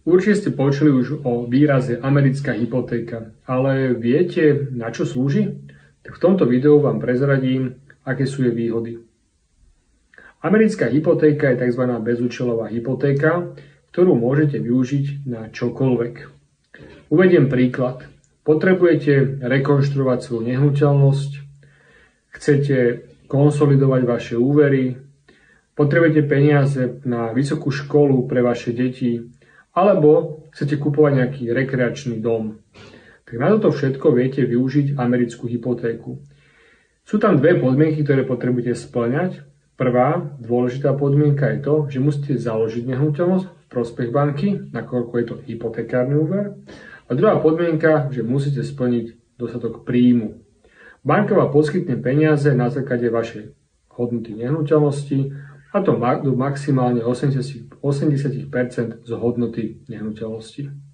Určite ste počuli už o výraze americká hypotéka, ale viete, na čo slúži? Tak v tomto videu vám prezradím, aké sú jej výhody. Americká hypotéka je tzv. Bezúčelová hypotéka, ktorú môžete využiť na čokoľvek. Uvediem príklad. Potrebujete rekonštruovať svoju nehnuteľnosť, chcete konsolidovať vaše úvery, potrebujete peniaze na vysokú školu pre vaše deti, alebo chcete kupovať nejaký rekreačný dom. Tak na toto všetko viete využiť americkú hypotéku. Sú tam dve podmienky, ktoré potrebujete spĺňať. Prvá dôležitá podmienka je to, že musíte založiť nehnuteľnosť v prospech banky, nakoľko je to hypotekárny úver. A druhá podmienka, že musíte splniť dostatok príjmu. Banka vám poskytne peniaze na základe vašej hodnoty nehnuteľnosti, a to do maximálne 80% z hodnoty nehnuteľnosti.